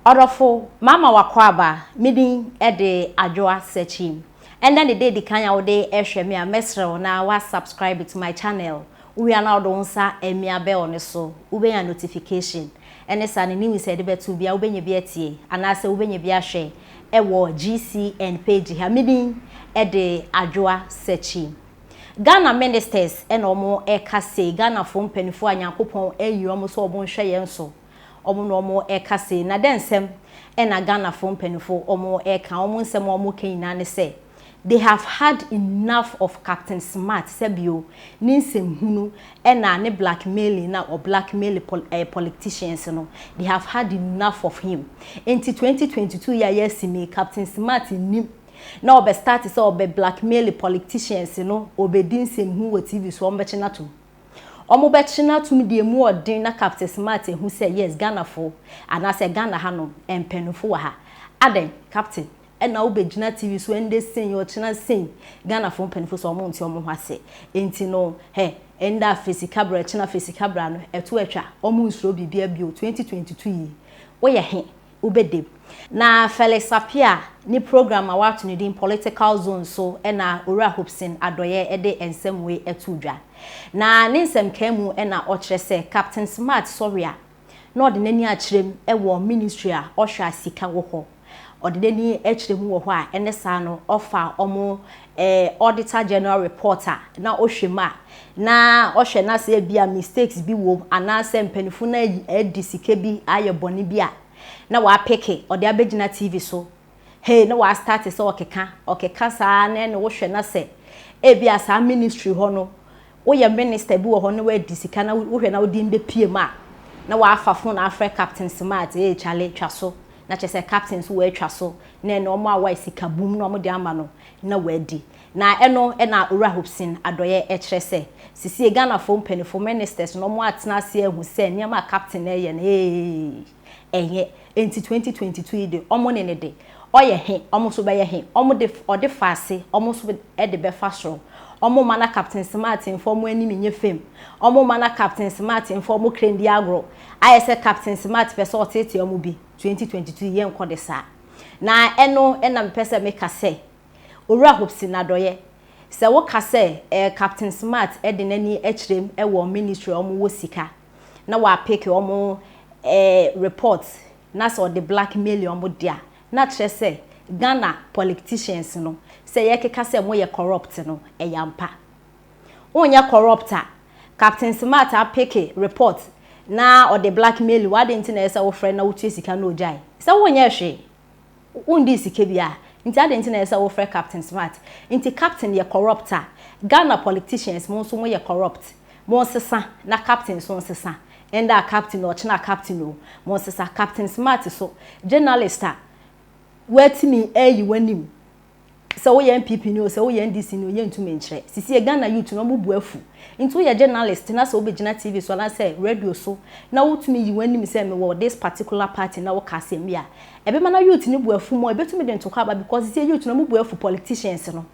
Odofo mama wakwaba midin ede adwoa searching and then the day the kanya ode ehwe me a mesrew na wa subscribe to my channel we are now don sa emia be on so ube ya notification ene sa ne news ede betu bia ubenye bia tie anase ubenye bia hwe ewo GCN page ha midin ede adwoa searching Ghana ministers ene omo ekase Ghana fo mpanifo anyankopon ayi omo so omo hwe yen so omo ekase na densem ena Ghana fo mpanifo omo eka omo nsem omo kenina ne se they have had enough of Captain Smart sebio ninsem hunu ena ne blackmailing na or blackmail politicians no they have had enough of him into 2022 years me Captain Smart nim na obe start say obe blackmail politicians no obedi nsem hu wo TV so omo beche na to omo betchina tum die mu odin na Captain Smart hu say yes Ghana fo ana say Ghana ha no empenufo wa ha aden captain ena obegina TV so ende sen yo china sen Ghana fo empenufo so omo nti omo hwase enti no enda physical bra china physical bra no eto etwa omo nsuro bibia bio 2022 yi wo ye he obedem na Felix Apia ni program awatu ni din political zone so ena Ora Hobson adoye ede ensem we etudwa na ninsem kemu ena ochre se Captain Smart sorry na ode nani akyerem ewo ministry a ohwa sika wo ho ode nani akyerem wo ho a ene sa no offer omo auditor general reporter na ohwema na ohwe na se bia mistakes bi wo anase mpanifu na edi sika bi aye boni bia na wa peke ode abegina TV so hey na wa start so okeka sa na ne wo hwe na se bia sa ministry ho no wo ye minister bi wo ho no wa disika na wo hwe na wo din be pie ma na wa afafo na afre Captain Smart chale twa so na che se captain so wa twa so na ne omo awa sika bum na omo de ama no na wa di na eno na Ora Hobson adoye kire se sisi Ghana fo mpanifo ministers no omo atena se ehu se niam captain na ye na enye enti 2022 de omo ne de oye he omo so be ye he omo de ode fase omo so e de be fasro omo mana Captain Smart inform ani menye fam omo mana Captain Smart inform krendi agro ayese Captain Smart pese otete omo bi 2022 ye nko de sa na eno na mpese meka se Ora Hobson adoye se wo ka se Captain Smart e de nani akirem e wo ministry omo wo sika na wa pick omo reports na so the blackmail omo dia na kire se Ghana politicians no say ye keka se mo ye corrupt no yampa onya corrupter Captain Smart a pick report na or the blackmail wa de ntina esa wo friend na wo tue sika no ojai se wonya hwe undi sika bia nti ade ntina esa wo friend Captain Smart nti captain ye corrupter Ghana politicians mo so mo ye corrupt mo sesa na captain so sesa enda captain or china captain o mo sesa Captain Smart so journalist wetimi eyi wanim so wo ye MPP ni o so wo ye NDC ni o ye ntumi nkyere sisi Ghana youth no mo buafu nti wo ye journalist na so obegina TV so na say radio so na wotumi yi wanim say me wo this particular party na wo ka asem ya ebe mana youth ni buafu mo ebetumi de ntoko aba because sisi youth no mo buafu politicians no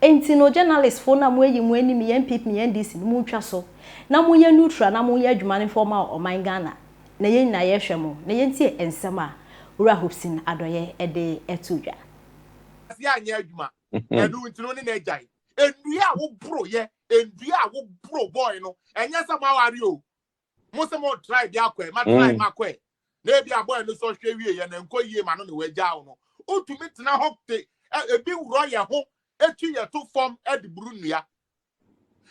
enti no journalist fo na mo yi mo anim ye MPP ni NDC ni mo twa so na mo ye neutral na mo ye adwuma ne formal o man Ghana na ye na ye hwe mo na ye ntie ensem a Ora Hobson adoye ede etudwa si anya adwuma enu ntino ne na ejai endua wo bro ye endua wo bro boy no enya sama wari o mo se mo try bi akwa ma try makwa na bi aboy no so hwe wie ye na nko yie ma no ne waja wo no otumi tena hokte ebi wuro ye ho etu ye to form ediburu nua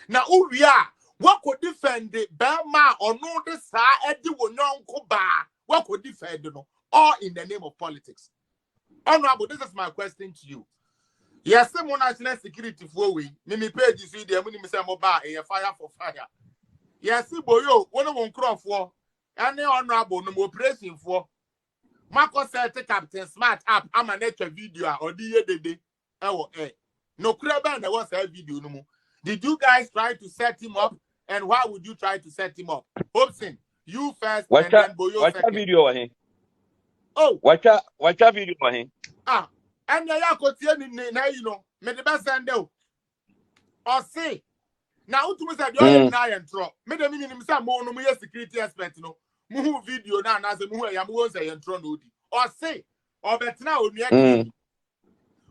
na uwia what could defend the Bama or no the sa edi wo nyonko ba what could defend no all in the name of politics. Honorable, this is my question to you. Yes, some national security for we. Me page you the money me say mobile a fire for fire. Yes, boyo, one crop for any honorable no operation for. Marco said Captain Smart up. I'm a nature video or the no crab there was a video no more. Did you guys try to set him up? And why would you try to set him up? Hobson, you first and then Boyo second. Video here. Oh, watch a video here. And ya ko tie ni na you know, me the best send o. O say, now to me say you na yen tro. Me the meaning me say mo no me security expert no. Mu video na say mu ya mu say yen tro no di. or say or better now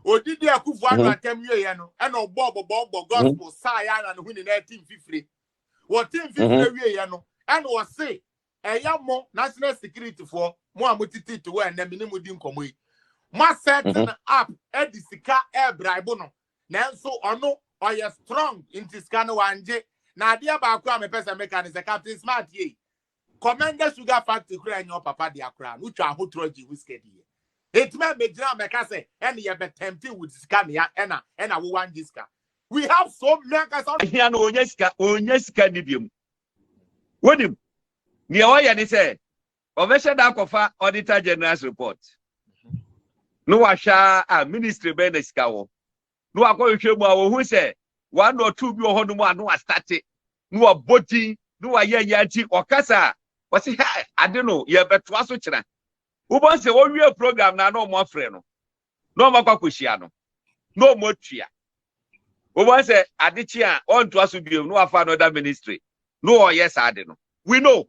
Odidi Akufo Addo atem ye no e no bob gospel saya na hu ni na team fifre what team fifre wie ye no e no say eya mo national security for mo amotiti to we na minimu di nkomo yi ma setting up e di sika e bribe no nanso ono oye strong into scan wanje na ade ba akwa me pesa mechanic Captain Smart ye Commander Sugar Factory kura nyo papa di akra no twa hotroji whiskey di it may be jam say any you be tempted with scania ena we want this car. We have so many cars here no onyeska ni biom. Wonim. Ni oya ni say ovesha da kofa auditor general's report. No washa ministry be na sika wo. No akohwe mu awo hu say 1 or 2 bi ohono mu anu start. No aboti, no aye yachi okasa. Wasi I don't know, ye beto aso kira. Ubon se wo wie program na no mo frɛ no no mo kwakohia no no mo tua ubon se adechi a on to aso biom no afa another ministry no yes ade no we know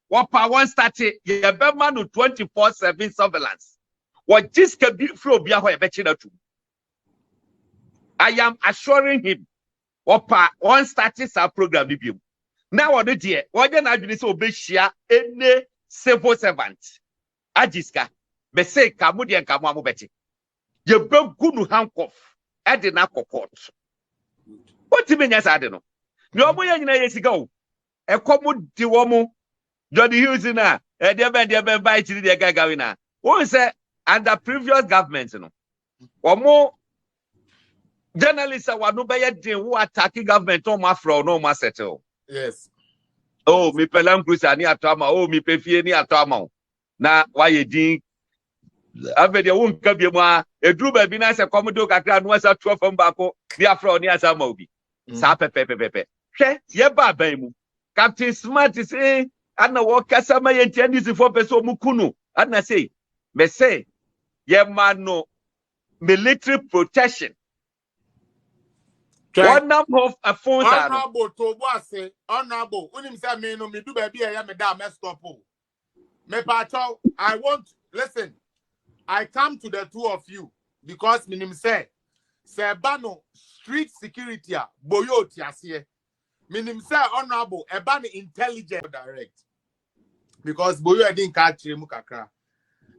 what power one start ye be man 24/7 surveillance what just can be flow bia ho ye be china tu. I am assuring him what power one started our program ni biom now what dey what dey na adwene se obehia any civil servant Ajiska, be say Kamudi and Kamamu Betty. You broke good handcuff, Edina court. What do you mean? Yes, I don't know. No more years ago. A common Tiwomu, Johnny Husina, a dear man by the Gagawina. What say under previous governments, you know, or more journalists are no by who attacking government on my floor, no more settle. Yes. Oh, me pelam Crusani atama, oh, me pefieni atama. Na why din avede won ka biemu a edru ba bi na se komodo kakra no asa 12 mbako bi afro ni asa ma obi sa pepe hwe ye ba ban mu Captain Smart say ana wo kasa ma ye ntendisi for person mu kunu ana say me say ye man no military protection one number of phones are honorable to boase honorable unim say me no me do ba bi ya me da me stop o. Me pacho, I want listen. I come to the two of you because minim say bano street security boyo tiasie. Minim say honorable ebani intelligent direct. Because boyo didn't catch him kakra.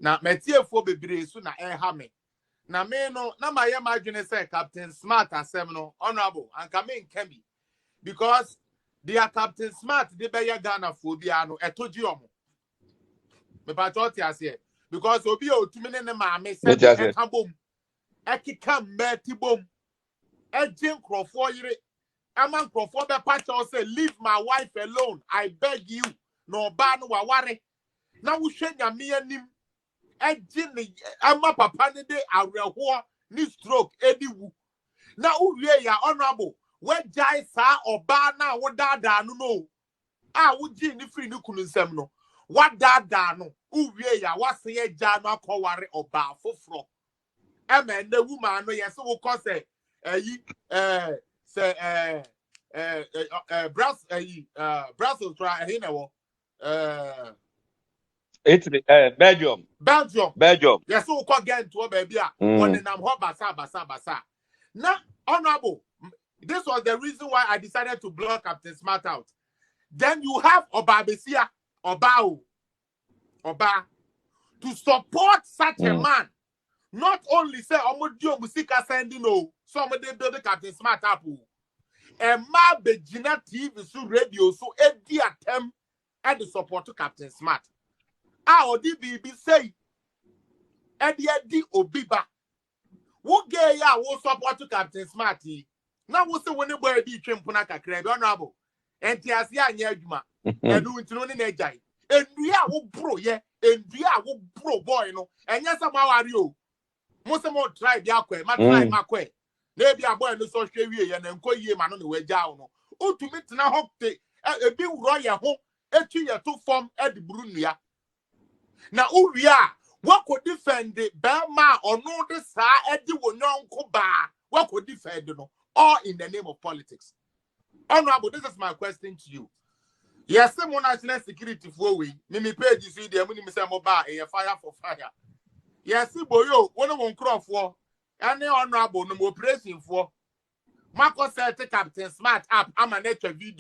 Na metie fo bebre so na ha me. Na me no na my imagine say Captain Smart asem no honorable and come in Kemi. Because they are Captain Smart they be Ghana phobia no etoji omo. Me patroti ase because obi o tumi ne ma me se e ka bom e kika meti bom e jin crofo yire ama crofo be pacho say leave my wife alone I beg you no ba no waware na wo hwe nyame anim e jin ama papa ne de awerho ni stroke ediwu na uwie ya honorable we jai sa oba na wo dada no a wo ji ni free ni kunu nsem no what dada no uwie ya wase ye ja no akọware oba foforo eme na woman no yes wo ko say Brussels try he na wo Italy Belgium yes wo ko get to baby a on nam ho basa na honorable this was the reason why I decided to block Captain Smart out. Then you have Oba Besia Oba to support such a man. Not only say omodio musika sending no somebody build the Captain Smart up. And ma begina TV so radio so edi atem and the support to Captain Smart. Odi bibi say edi obiba. Wo ge ya wo support to Captain Smart. Na wo se woni boy bi twempuna kakra bi honorable. Enti ase anya adwuma. Enu ntino ne na jai. Endua wo bro ye, endua wo bro boy no. Enya sama wari o. Mo se mo try bi akwa, ma try makwa. Na bi aboy no so hwe wie ye na nko yie ma no ne waja no. Otumi tena hokte ebi wuro ye ho etu ye to form edi buru nua. Na uwia what could defend the Bama or no the sa edi wo nyonko ba. What could defend no all in the name of politics. Honorable, this is my question to you. Yes, some national security for we. Mimi page you see the money say mobile a fire for fire. Yes, boyo, one of one crop for any honorable no operation for. Marco said Captain Smart up. I'm a nature video.